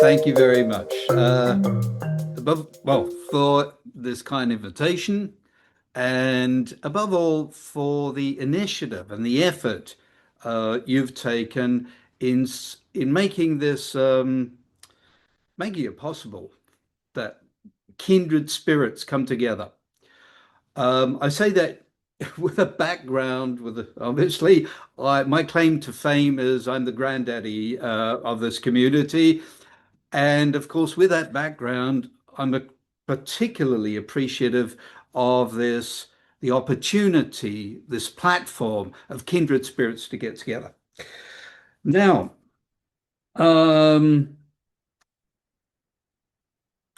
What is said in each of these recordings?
Thank you very much. For this kind invitation, and above all, for the initiative and the effort you've taken in making making it possible that kindred spirits come together. I say that with a background, obviously, my claim to fame is I'm the granddaddy of this community. And of course, with that background, particularly appreciative of the opportunity, this platform of kindred spirits to get together. Now, um,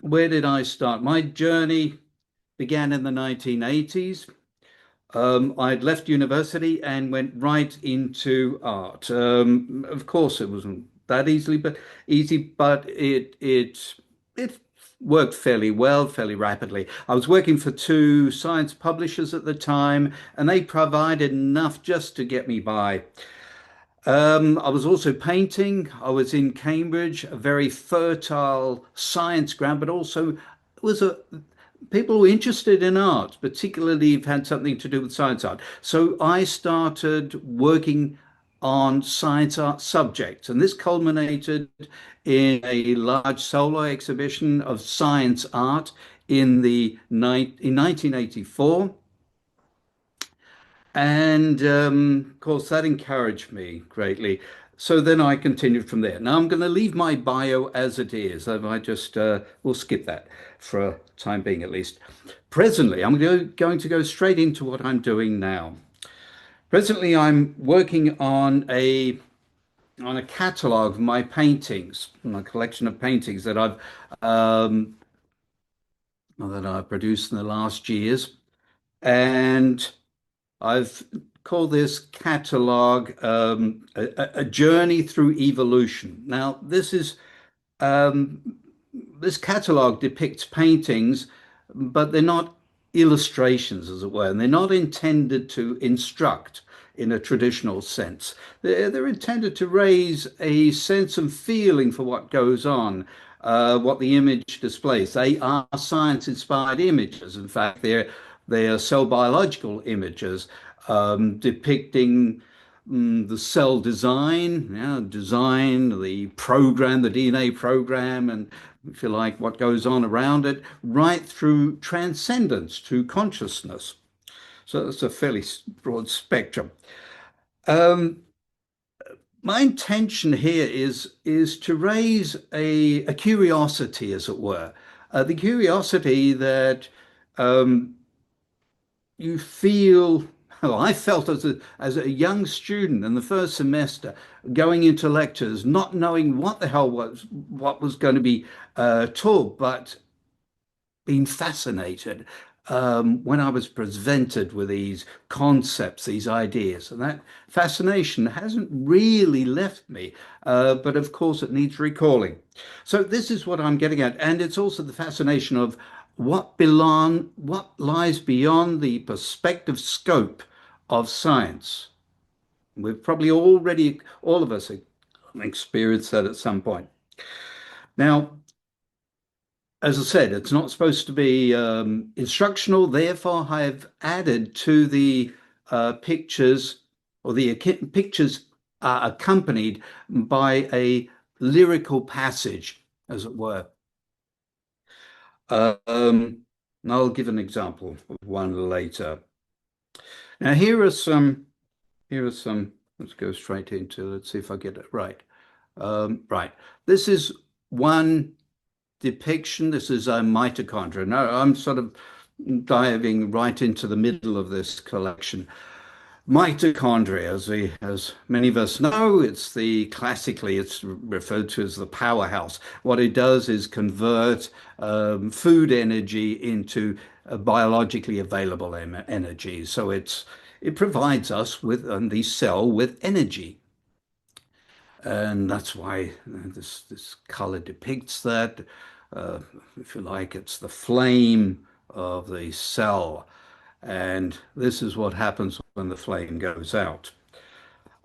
where did I start? My journey began in the 1980s. I'd left university and went right into art. Of course, it wasn't that easy, but it worked fairly well, fairly rapidly. I was working for two science publishers at the time, and they provided enough just to get me by. I was also painting. I was in Cambridge, a very fertile science ground, but also it was a people who were interested in art, particularly if it had something to do with science art. So I started working on science art subjects, and this culminated in a large solo exhibition of science art in 1984. And of course, that encouraged me greatly. So then I continued from there. Now I'm going to leave my bio as it is. I just will skip that for a time being at least. Presently, going to go straight into what I'm doing now. Presently, I'm working on a catalogue of my paintings, my collection of paintings um, that I've produced in the last years, and I've called this catalog a journey through evolution. Now, um, this catalog depicts paintings, but they're not illustrations, as it were, and they're not intended to instruct in a traditional sense. They're intended to raise a sense and feeling for what goes on, what the image displays. They are science-inspired images. In fact, they are cell biological images depicting the cell design, the program, the DNA program, and if you like, what goes on around it, right through transcendence to consciousness. So that's a fairly broad spectrum. Um, my intention here is to raise a curiosity, as it were, the curiosity that um, you feel. Well, I felt as a young student in the first semester, going into lectures, not knowing what the hell what was going to be taught, but being fascinated when I was presented with these concepts, these ideas. And that fascination hasn't really left me, but of course it needs recalling. So this is what I'm getting at. And it's also the fascination of what lies beyond the perspective scope of science. We've probably already, all of us, have experienced that at some point. Now, as I said, it's not supposed to be instructional. Therefore, I've added to the pictures, or the pictures are accompanied by a lyrical passage, as it were. And I'll give an example of one later. Now, here are some, let's go straight into, let's see if I get it right. Right. This is one depiction. This is a mitochondria. Now I'm sort of diving right into the middle of this collection. Mitochondria, as many of us know, it's referred to as the powerhouse. What it does is convert food energy into biologically available energy. So it provides us with and the cell with energy. And that's why this color depicts that. Uh, if you like, it's the flame of the cell. And this is what happens when the flame goes out.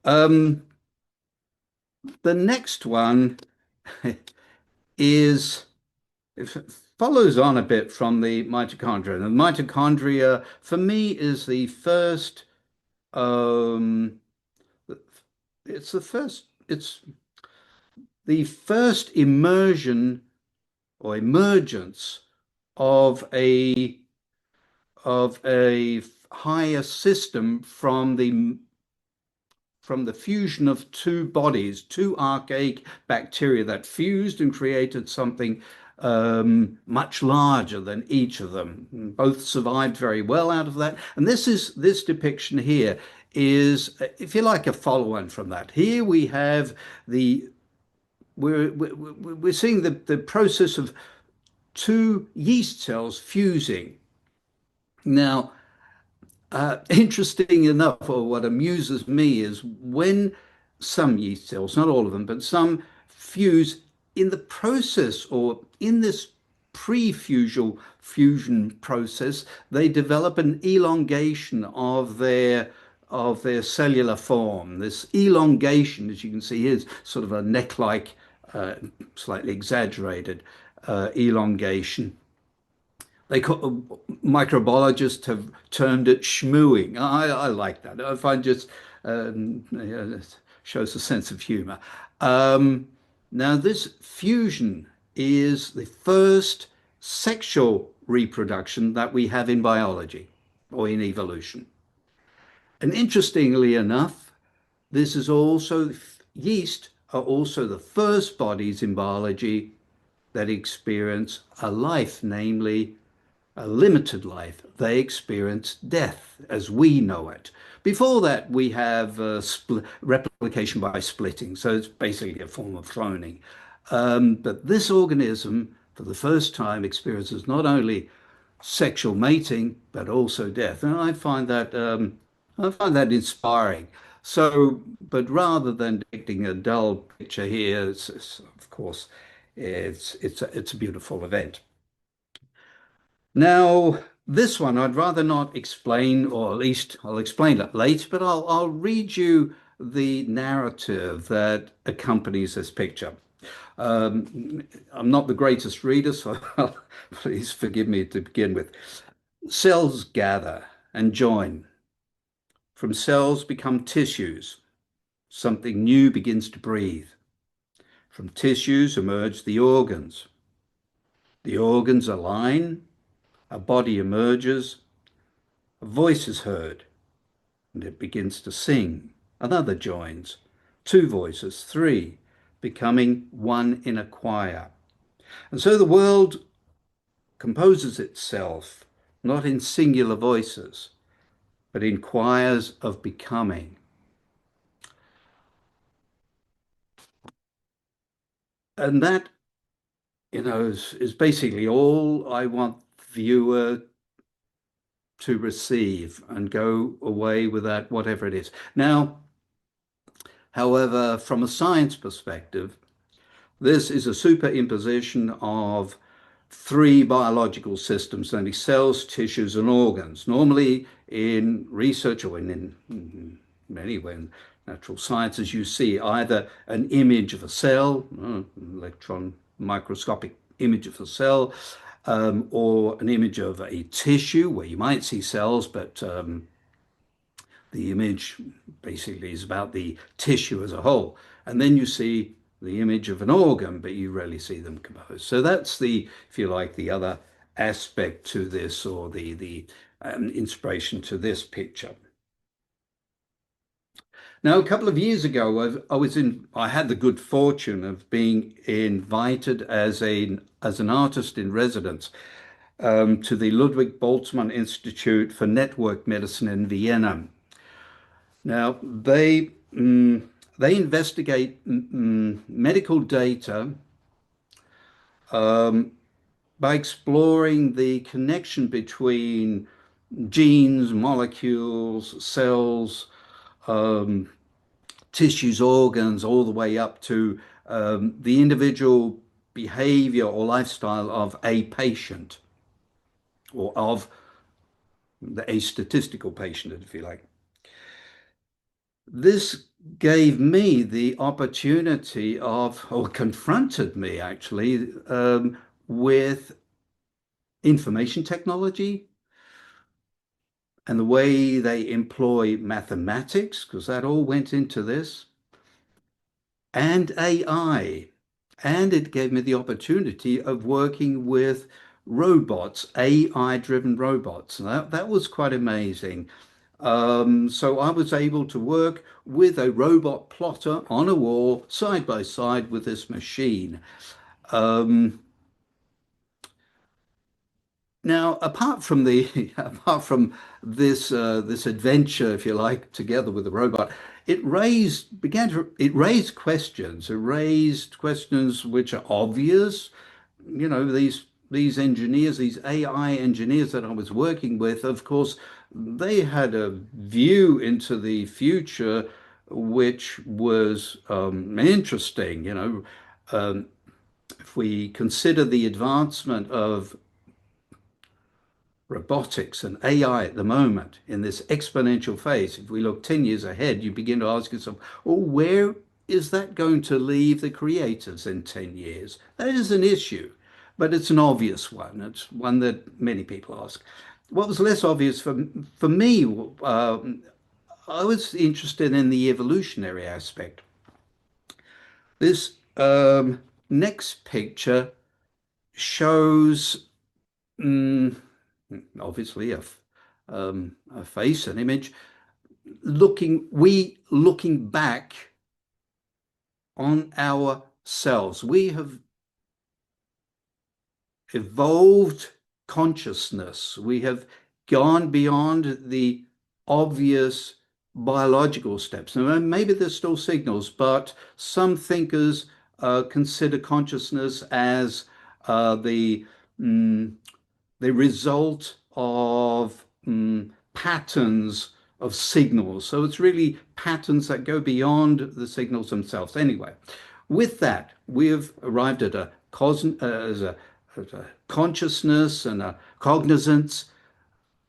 Um, the next one is it follows on a bit from the mitochondria. And the mitochondria, for me, is the first. Um, it's the first immersion or emergence of a higher system from the fusion of two bodies, two archaic bacteria that fused and created something much larger than each of them. Both survived very well out of that. And this depiction here is, if you like, a follow-on from that. Here we have the we're seeing the process of two yeast cells fusing. Now, interesting enough, or what amuses me is when some yeast cells, not all of them, but some fuse in the process or in this pre-fusion process, they develop an elongation of their cellular form. This elongation, as you can see, is sort of a neck-like, uh, slightly exaggerated elongation. They call, microbiologists have termed it schmooing. I like that. I find just it shows a sense of humor. Um, Now, this fusion is the first sexual reproduction that we have in biology or in evolution. And interestingly enough, this is also yeast are also the first bodies in biology that experience a life, namely a limited life. They experience death as we know it. Before that, we have replication by splitting, so it's basically a form of cloning. But this organism, for the first time, experiences not only sexual mating but also death, and I find that inspiring. So, but rather than depicting a dull picture here, of course, it's a beautiful event. Now, this one I'd rather not explain, or at least I'll explain it late, but I'll read you the narrative that accompanies this picture. I'm not the greatest reader, so please forgive me to begin with. Cells gather and join. From cells become tissues. Something new begins to breathe. From tissues emerge the organs. The organs align, a body emerges, a voice is heard, and it begins to sing. Another joins, two voices, three, becoming one in a choir. And so the world composes itself not in singular voices, but in choirs of becoming. And that, is basically all I want the viewer to receive and go away with that, whatever it is. Now, however, from a science perspective, this is a superimposition of three biological systems, namely cells, tissues, and organs. Normally, in research or anywhere in natural sciences, you see either an image of a cell, electron microscopic image of a cell, or an image of a tissue where you might see cells, but the image basically is about the tissue as a whole. And then you see the image of an organ, but you rarely see them composed. So that's the, if you like, the other aspect to this, or the inspiration to this picture. Now, a couple of years ago, I had the good fortune of being invited as an artist in residence to the Ludwig Boltzmann Institute for Network Medicine in Vienna. Now, they investigate medical data by exploring the connection between genes, molecules, cells, um, tissues, organs, all the way up to the individual behavior or lifestyle of a patient, or of a statistical patient, if you like. This gave me the opportunity of, or confronted me actually, with information technology and the way they employ mathematics, because that all went into this, and AI. And it gave me the opportunity of working with robots, AI-driven robots. And that was quite amazing. So I was able to work with a robot plotter on a wall, side by side with this machine. Um, Now, apart from the apart from this adventure, if you like, together with the robot, it raised questions. It raised questions which are obvious. You know, these engineers, these AI engineers that I was working with, of course, they had a view into the future which was interesting. If we consider the advancement of robotics and AI at the moment in this exponential phase, if we look 10 years ahead, you begin to ask yourself, oh, where is that going to leave the creators in 10 years? That is an issue, but it's an obvious one. It's one that many people ask. What was less obvious for me, I was interested in the evolutionary aspect. This next picture shows mm, obviously a face, an image, looking back on ourselves. We have evolved consciousness. We have gone beyond the obvious biological steps. Now, maybe there's still signals, but some thinkers consider consciousness as the mm, the result of patterns of signals. So it's really patterns that go beyond the signals themselves. Anyway, with that, we have arrived at a consciousness and a cognizance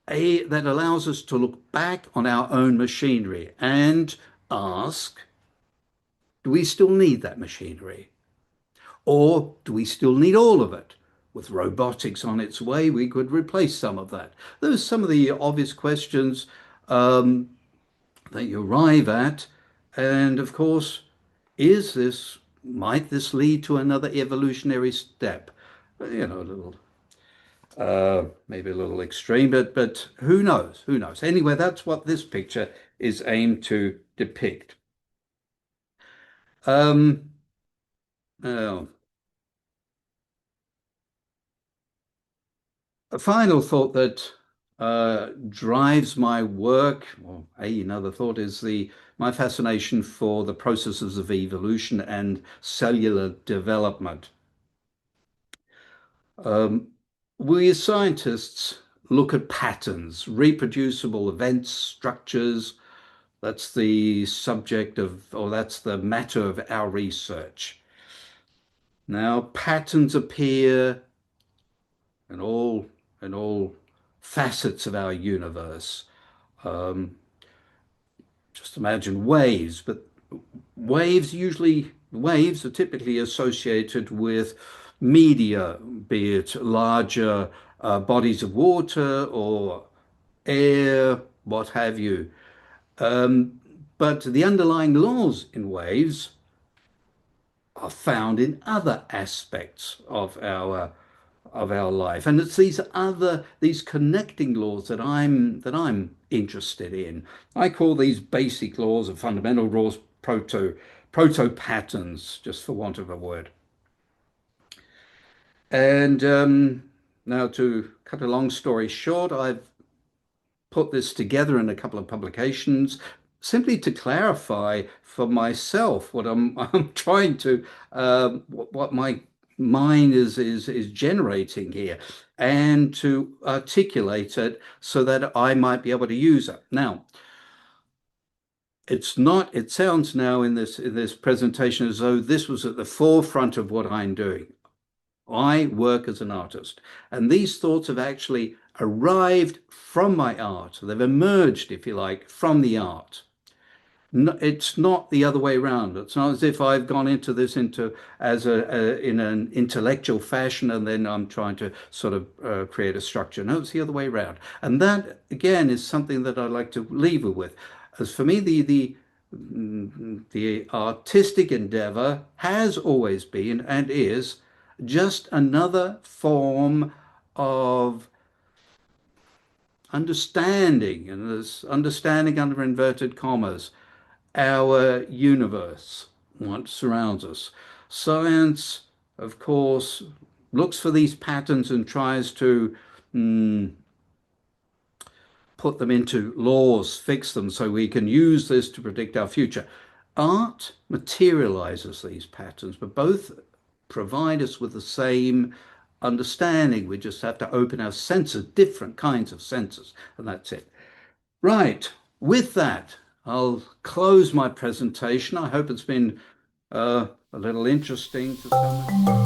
that allows us to look back on our own machinery and ask, do we still need that machinery? Or do we still need all of it? With robotics on its way, we could replace some of that. Those are some of the obvious questions um, that you arrive at. And of course, might this lead to another evolutionary step? A little, maybe a little extreme, but who knows? Who knows? Anyway, that's what this picture is aimed to depict. Um, oh, A final thought that drives my work, or another thought is the my fascination for the processes of evolution and cellular development. Um, we as scientists look at patterns, reproducible events, structures. That's the subject of, or that's the matter of our research. Now, patterns appear in all facets of our universe. Um, just imagine waves, but waves are typically associated with media, be it larger bodies of water or air, what have you. Um, but the underlying laws in waves are found in other aspects of our life. And it's these connecting laws that I'm interested in. I call these basic laws or fundamental laws proto patterns, just for want of a word. And now to cut a long story short, I've put this together in a couple of publications simply to clarify for myself what I'm trying to what my mind is generating here and to articulate it so that I might be able to use it. Now, it sounds now in this presentation as though this was at the forefront of what I'm doing. I work as an artist, and these thoughts have actually arrived from my art. They've emerged, if you like, from the art. It's not the other way around. It's not as if I've gone into this into as in an intellectual fashion and then I'm trying to sort of create a structure. No, it's the other way around. And that again is something that I like to leave you with. As for me, the artistic endeavor has always been and is just another form of understanding, and there's understanding under inverted commas, our universe, what surrounds us. Science, of course, looks for these patterns and tries to put them into laws, fix them so we can use this to predict our future. Art materializes these patterns, but both provide us with the same understanding. We just have to open our senses, different kinds of senses, and that's it. Right. With that, I'll close my presentation. I hope it's been a little interesting to some.